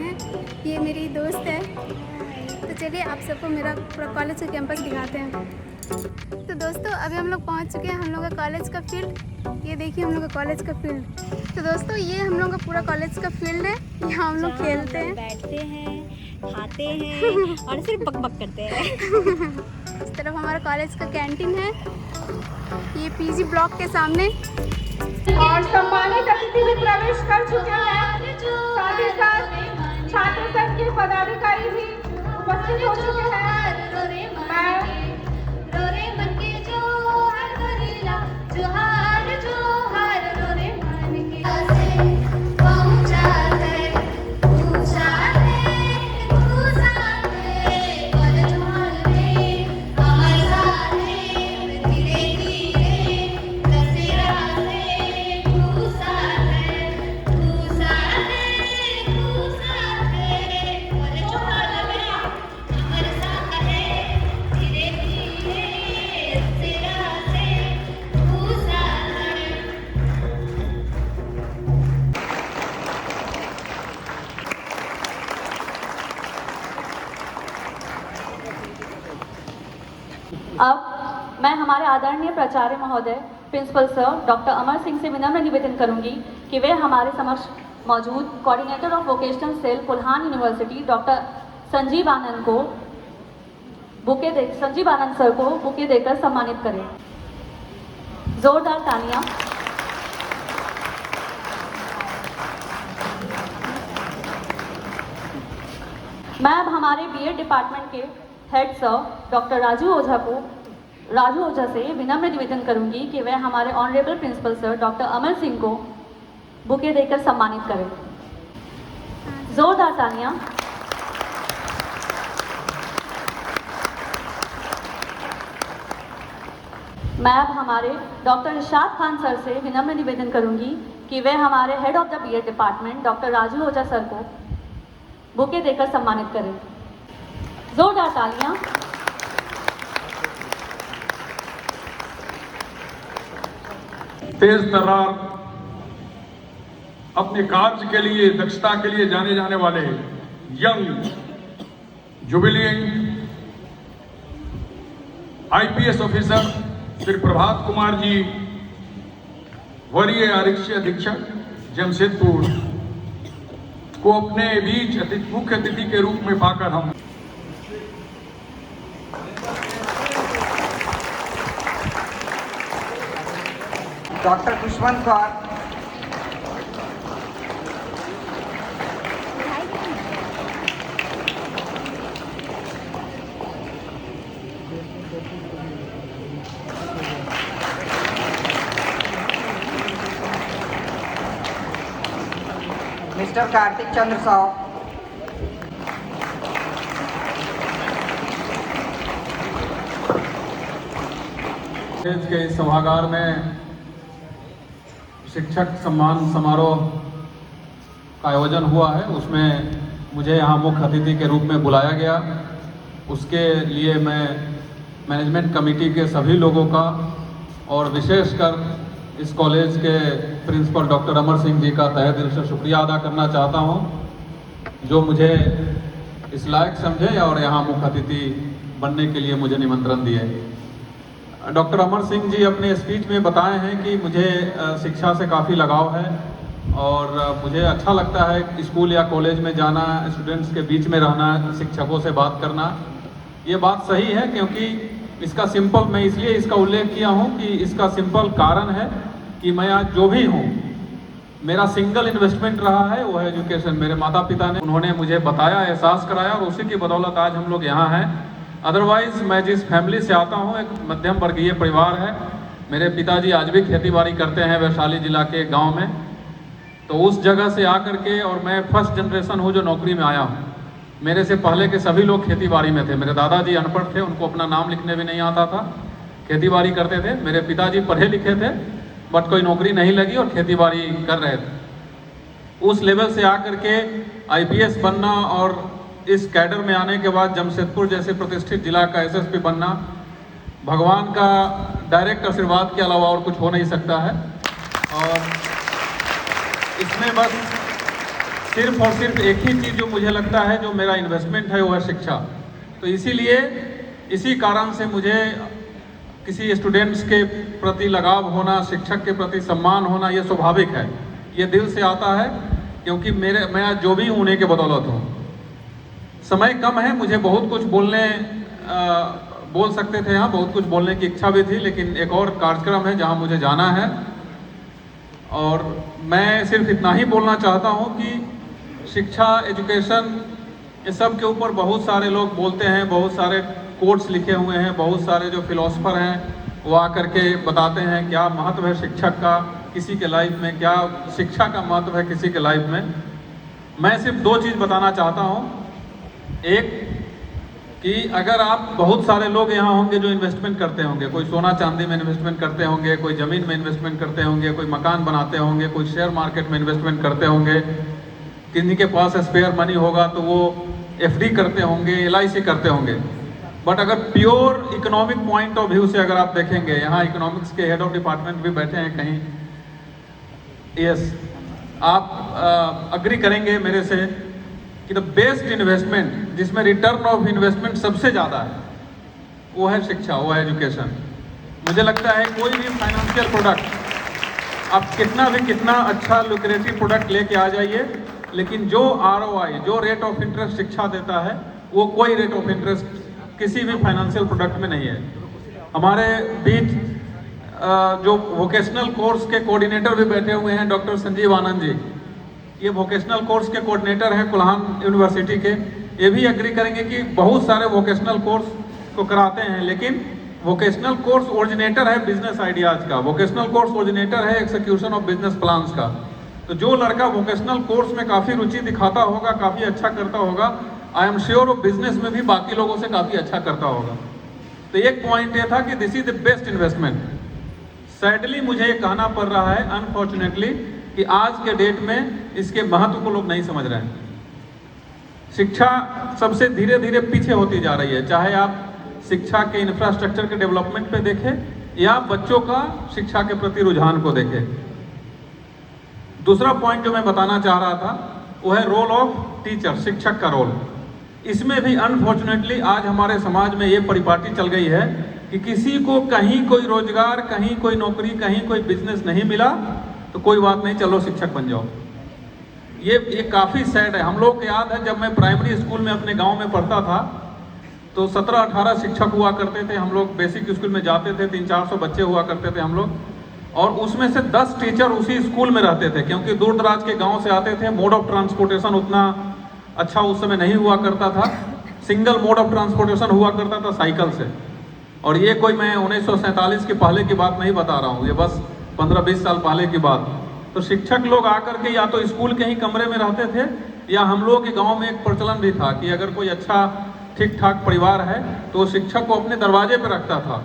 हैं। ये मेरी दोस्त है। तो चलिए आप सबको मेरा पूरा कॉलेज का कैंपस दिखाते हैं। तो दोस्तों अभी हम लोग पहुंच चुके हैं हम लोग का कॉलेज का फील्ड। ये देखिए हम लोग का कॉलेज का फील्ड। तो दोस्तों ये हम लोग का पूरा कॉलेज का फील्ड है। यहाँ हम लोग खेलते हैं, बैठते हैं, खाते हैं और सिर्फ बकबक करते हैं। इस तरफ हमारा कॉलेज का कैंटीन है, ये पीजी ब्लॉक के सामने। और सम्मानित अतिथि भी प्रवेश कर चुके हैं, साथ ही साथ छात्र संघ के पदाधिकारी भी उपस्थित हो चुके हैं। अब मैं हमारे आदरणीय प्राचार्य महोदय principal sir doctor Amar Singh से विनम्र निवेदन करूंगी कि वे हमारे समक्ष मौजूद कोऑर्डिनेटर ऑफ वोकेशनल सेल पुल्हान university doctor Sanjeev Anand sir को बुके देकर सम्मानित करें। जोरदार तालियां। मैं अब हमारे बीएड डिपार्टमेंट के head sir doctor Raju Ojha से विनम्र निवेदन करूंगी कि वह हमारे honourable principal sir doctor Amar Singh को बुके देकर सम्मानित करें। जोरदार तालियां। मैं अब हमारे डॉक्टर इरशाद खान सर से विनम्र निवेदन करूंगी कि वे हमारे head of the BEd department doctor Raju Ojha sir को बुके देकर सम्मानित करें। जोरदार तालियां। तेज तर्रार अपने कार्य के लिए, दक्षता के लिए जाने जाने वाले young jubilant IPS officer Shri Prabhat Kumar ji, वरीय आरक्षी अधीक्षक जमशेदपुर को अपने बीच मुख्य अतिथि के रूप में पाकर हम डॉक्टर दुश्मन खान, मिस्टर कार्तिक चंद्र साव, के इस सभागार में शिक्षक सम्मान समारोह का आयोजन हुआ है, उसमें मुझे यहाँ मुख्य अतिथि के रूप में बुलाया गया। उसके लिए मैं मैनेजमेंट कमेटी के सभी लोगों का और विशेषकर इस कॉलेज के प्रिंसिपल डॉक्टर अमर सिंह जी का तहे दिल से शुक्रिया अदा करना चाहता हूँ, जो मुझे इस लायक समझे और यहाँ मुख्य अतिथि बनने के लिए मुझे निमंत्रण दिए। डॉक्टर अमर सिंह जी अपने स्पीच में बताए हैं कि मुझे शिक्षा से काफ़ी लगाव है और मुझे अच्छा लगता है स्कूल या कॉलेज में जाना, स्टूडेंट्स के बीच में रहना, शिक्षकों से बात करना। ये बात सही है, क्योंकि इसका सिंपल, मैं इसलिए इसका उल्लेख किया हूँ कि इसका सिंपल कारण है कि मैं आज जो भी हूँ, मेरा सिंगल इन्वेस्टमेंट रहा है वो है एजुकेशन। मेरे माता पिता ने, उन्होंने मुझे बताया, एहसास कराया और उसी की बदौलत आज हम लोग यहाँ हैं। अदरवाइज मैं जिस फैमिली से आता हूँ, एक मध्यम वर्गीय परिवार है। मेरे पिताजी आज भी खेतीबाड़ी करते हैं वैशाली जिला के गांव में। तो उस जगह से आकर के, और मैं फर्स्ट जनरेशन हूँ जो नौकरी में आया हूँ। मेरे से पहले के सभी लोग खेतीबाड़ी में थे। मेरे दादाजी अनपढ़ थे, उनको अपना नाम लिखने भी नहीं आता था, खेतीबाड़ी करते थे। मेरे पिताजी पढ़े लिखे थे, बट कोई नौकरी नहीं लगी और खेतीबाड़ी कर रहे थे। उस लेवल से आकर के आईपीएस बनना और इस कैडर में आने के बाद जमशेदपुर जैसे प्रतिष्ठित जिला का एसएसपी बनना, भगवान का डायरेक्ट आशीर्वाद के अलावा और कुछ हो नहीं सकता है। और इसमें बस सिर्फ और सिर्फ एक ही चीज़ जो मुझे लगता है जो मेरा इन्वेस्टमेंट है वो है शिक्षा। तो इसीलिए इसी कारण से मुझे किसी स्टूडेंट्स के प्रति लगाव होना, शिक्षक के प्रति सम्मान होना, ये स्वाभाविक है, ये दिल से आता है, क्योंकि मैं जो भी उन्हीं के बदौलत हूँ। समय कम है, मुझे बहुत कुछ बोल सकते थे, यहाँ बहुत कुछ बोलने की इच्छा भी थी, लेकिन एक और कार्यक्रम है जहाँ मुझे जाना है। और मैं सिर्फ इतना ही बोलना चाहता हूँ कि शिक्षा, एजुकेशन, ये सब के ऊपर बहुत सारे लोग बोलते हैं, बहुत सारे कोट्स लिखे हुए हैं, बहुत सारे जो फिलोसफर हैं वो आकर के बताते हैं क्या महत्व है शिक्षक का किसी के लाइफ में, क्या शिक्षा का महत्व है किसी के लाइफ में। मैं सिर्फ दो चीज़ बताना चाहता हूँ। एक कि अगर आप, बहुत सारे लोग यहाँ होंगे जो इन्वेस्टमेंट करते होंगे, कोई सोना चांदी में इन्वेस्टमेंट करते होंगे, कोई ज़मीन में इन्वेस्टमेंट करते होंगे, कोई मकान बनाते होंगे, कोई शेयर मार्केट में इन्वेस्टमेंट करते होंगे, किसी के पास स्पेयर मनी होगा तो वो एफडी करते होंगे, LIC करते होंगे। बट अगर pure economic point of view से अगर आप देखेंगे, यहाँ इकोनॉमिक्स के हेड ऑफ डिपार्टमेंट भी बैठे हैं कहीं, यस, आप अग्री करेंगे मेरे से कि द बेस्ट इन्वेस्टमेंट, जिसमें रिटर्न ऑफ इन्वेस्टमेंट सबसे ज़्यादा है, वो है शिक्षा, वो है एजुकेशन। मुझे लगता है कोई भी फाइनेंशियल प्रोडक्ट आप कितना अच्छा लुक्रेटिव प्रोडक्ट लेके आ जाइए, लेकिन जो ROI, जो रेट ऑफ इंटरेस्ट शिक्षा देता है, वो कोई रेट ऑफ इंटरेस्ट किसी भी फाइनेंशियल प्रोडक्ट में नहीं है। हमारे बीच जो वोकेशनल कोर्स के कोऑर्डिनेटर भी बैठे हुए हैं, डॉक्टर संजीव आनंद जी, ये वोकेशनल कोर्स के कोऑर्डिनेटर हैं कुल्हान यूनिवर्सिटी के। ये भी एग्री करेंगे कि बहुत सारे वोकेशनल कोर्स को कराते हैं, लेकिन वोकेशनल कोर्स ओरिजिनेटर है बिजनेस आइडियाज़ का, वोकेशनल कोर्स ओरिजिनेटर है एक्सिक्यूशन ऑफ बिजनेस प्लान्स का। तो जो लड़का वोकेशनल कोर्स में काफ़ी रुचि दिखाता होगा, काफ़ी अच्छा करता होगा, आई एम श्योर वो बिजनेस में भी बाकी लोगों से काफ़ी अच्छा करता होगा। तो एक पॉइंट ये था कि this is the best investment. Sadly मुझे ये कहना पड़ रहा है, अनफॉर्चुनेटली, कि आज के डेट में इसके महत्व को लोग नहीं समझ रहे हैं। शिक्षा सबसे धीरे धीरे पीछे होती जा रही है, चाहे आप शिक्षा के इंफ्रास्ट्रक्चर के डेवलपमेंट पे देखें या बच्चों का शिक्षा के प्रति रुझान को देखें। दूसरा पॉइंट जो मैं बताना चाह रहा था वो है रोल ऑफ टीचर, शिक्षक का रोल। इसमें भी अनफॉर्चुनेटली आज हमारे समाज में ये परिपाटी चल गई है कि किसी को कहीं कोई रोजगार, कहीं कोई नौकरी, कहीं कोई बिजनेस नहीं मिला तो कोई बात नहीं, चलो शिक्षक बन जाओ। ये काफ़ी सैड है। हम लोग को याद है जब मैं प्राइमरी स्कूल में अपने गांव में पढ़ता था तो 17-18 शिक्षक हुआ करते थे। हम लोग बेसिक स्कूल में जाते थे, 300-400 बच्चे हुआ करते थे हम लोग, और उसमें से 10 टीचर उसी स्कूल में रहते थे, क्योंकि दूर दराज के गांव से आते थे। मोड ऑफ ट्रांसपोर्टेशन उतना अच्छा उस समय नहीं हुआ करता था, सिंगल मोड ऑफ ट्रांसपोर्टेशन हुआ करता था साइकिल से। और ये कोई मैं 1947 के पहले की बात नहीं बता रहा हूँ, ये बस 15-20 साल पहले की बात। तो शिक्षक लोग आकर के या तो स्कूल के ही कमरे में रहते थे, या हम लोग के गांव में एक प्रचलन भी था कि अगर कोई अच्छा ठीक ठाक परिवार है तो शिक्षक को अपने दरवाजे पर रखता था,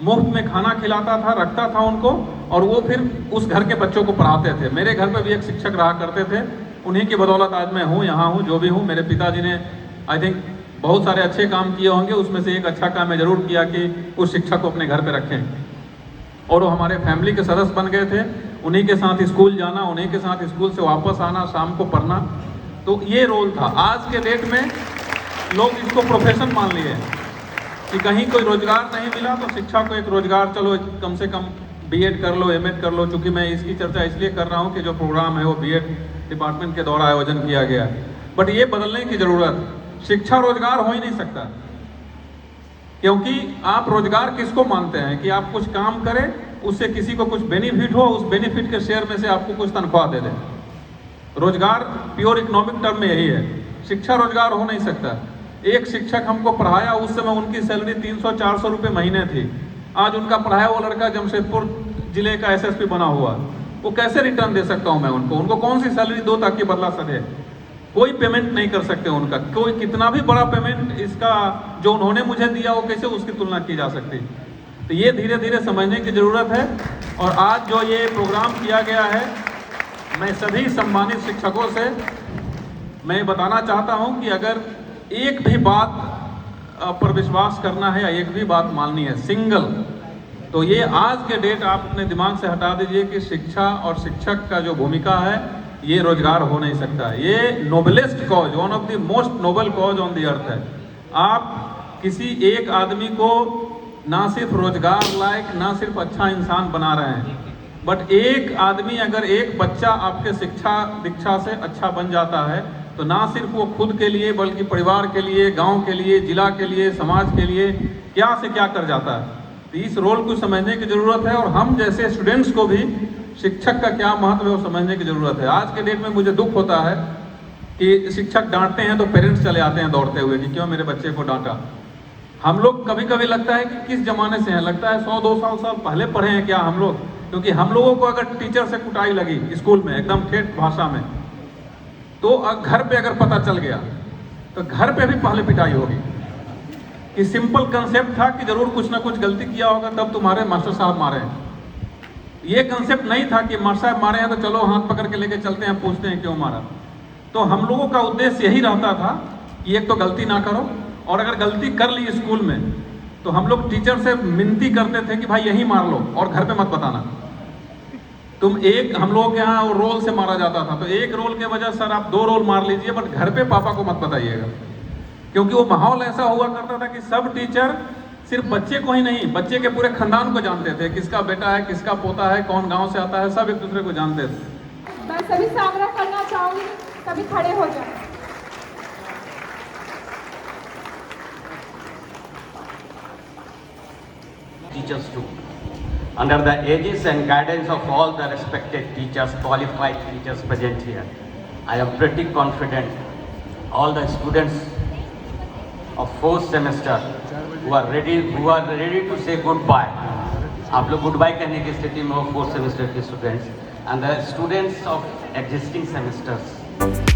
मुफ्त में खाना खिलाता था, रखता था उनको, और वो फिर उस घर के बच्चों को पढ़ाते थे। मेरे घर पर भी एक शिक्षक रहा करते थे, उन्हीं की बदौलत आज मैं हूँ, यहाँ हूँ, जो भी हूँ। मेरे पिताजी ने आई थिंक बहुत सारे अच्छे काम किए होंगे, उसमें से एक अच्छा काम मैं जरूर किया कि उस शिक्षक को अपने घर पे रखें, और वो हमारे फैमिली के सदस्य बन गए थे। उन्हीं के साथ स्कूल जाना, उन्हीं के साथ स्कूल से वापस आना, शाम को पढ़ना, तो ये रोल था। आज के डेट में लोग इसको प्रोफेशन मान लिए कि कहीं कोई रोजगार नहीं मिला तो शिक्षा को एक रोजगार, चलो कम से कम B.Ed कर लो, M.Ed कर लो। चूँकि मैं इसकी चर्चा इसलिए कर रहा हूँ कि जो प्रोग्राम है वो B.Ed डिपार्टमेंट के द्वारा आयोजन किया गया है। बट ये बदलने की ज़रूरत, शिक्षा रोजगार हो ही नहीं सकता, क्योंकि आप रोजगार किसको मानते हैं कि आप कुछ काम करें, उससे किसी को कुछ बेनिफिट हो, उस बेनिफिट के शेयर में से आपको कुछ तनख्वाह दे दें। रोजगार प्योर इकोनॉमिक टर्म में यही है, शिक्षा रोजगार हो नहीं सकता। एक शिक्षक हमको पढ़ाया, उस समय उनकी सैलरी 300-400 रुपये महीने थी। आज उनका पढ़ाया वो लड़का जमशेदपुर जिले का SSP बना हुआ, वो कैसे रिटर्न दे सकता हूँ मैं उनको कौन सी सैलरी दो ताकि बदला सके? कोई पेमेंट नहीं कर सकते उनका, कोई कितना भी बड़ा पेमेंट इसका जो उन्होंने मुझे दिया वो कैसे उसकी तुलना की जा सकती। तो ये धीरे धीरे समझने की ज़रूरत है। और आज जो ये प्रोग्राम किया गया है, मैं सभी सम्मानित शिक्षकों से मैं बताना चाहता हूँ कि अगर एक भी बात पर विश्वास करना है या एक भी बात माननी है सिंगल, तो ये आज के डेट आप अपने दिमाग से हटा दीजिए कि शिक्षा और शिक्षक का जो भूमिका है ये रोजगार हो नहीं सकता। ये noblest cause, one of the most noble cause on the earth है। आप किसी एक आदमी को ना सिर्फ रोजगार लायक, ना सिर्फ अच्छा इंसान बना रहे हैं, बट एक आदमी, अगर एक बच्चा आपके शिक्षा दीक्षा से अच्छा बन जाता है तो ना सिर्फ वो खुद के लिए बल्कि परिवार के लिए, गांव के लिए, जिला के लिए, समाज के लिए क्या से क्या कर जाता है। तो इस रोल को समझने की ज़रूरत है और हम जैसे स्टूडेंट्स को भी शिक्षक का क्या महत्व है वो समझने की ज़रूरत है। आज के डेट में मुझे दुख होता है कि शिक्षक डांटते हैं तो पेरेंट्स चले आते हैं दौड़ते हुए कि क्यों मेरे बच्चे को डांटा। हम लोग कभी कभी लगता है कि किस ज़माने से हैं, लगता है 100-200 साल पहले पढ़े हैं क्या हम लोग। क्योंकि हम लोगों को अगर टीचर से कुटाई लगी स्कूल में एकदम ठेठ भाषा में, तो घर पे अगर पता चल गया तो घर पे भी पहले पिटाई होगी। कि सिंपल कंसेप्ट था कि जरूर कुछ ना कुछ गलती किया होगा तब तुम्हारे मास्टर साहब मारे हैं। ये कंसेप्ट नहीं था कि मास्टर साहब मारे हैं तो चलो हाथ पकड़ के लेके चलते हैं, पूछते हैं क्यों मारा। तो हम लोगों का उद्देश्य यही रहता था कि एक तो गलती ना करो, और अगर गलती कर ली स्कूल में तो हम लोग टीचर से विनती करते थे कि भाई यही मार लो और घर पे मत बताना। तुम एक, हम लोग के यहाँ रोल से मारा जाता था, तो एक रोल के वजह सर आप 2 रोल मार लीजिए, बट घर पे पापा को मत बताइएगा। क्योंकि वो माहौल ऐसा हुआ करता था कि सब टीचर सिर्फ बच्चे को ही नहीं, बच्चे के पूरे खानदान को जानते थे, किसका बेटा है, किसका पोता है, कौन गांव से आता है, सब एक दूसरे को जानते थे। मैं सभी से आग्रह करना चाहूंगी, सभी खड़े हो जाए। Teachers too. Under the aegis and guidance of all the respected teachers, qualified teachers present here, I am pretty confident all the students of 4th semester who are ready to say goodbye. आप लोग goodbye कहने की स्थिति में हो 4th semester के students and the students of existing semesters.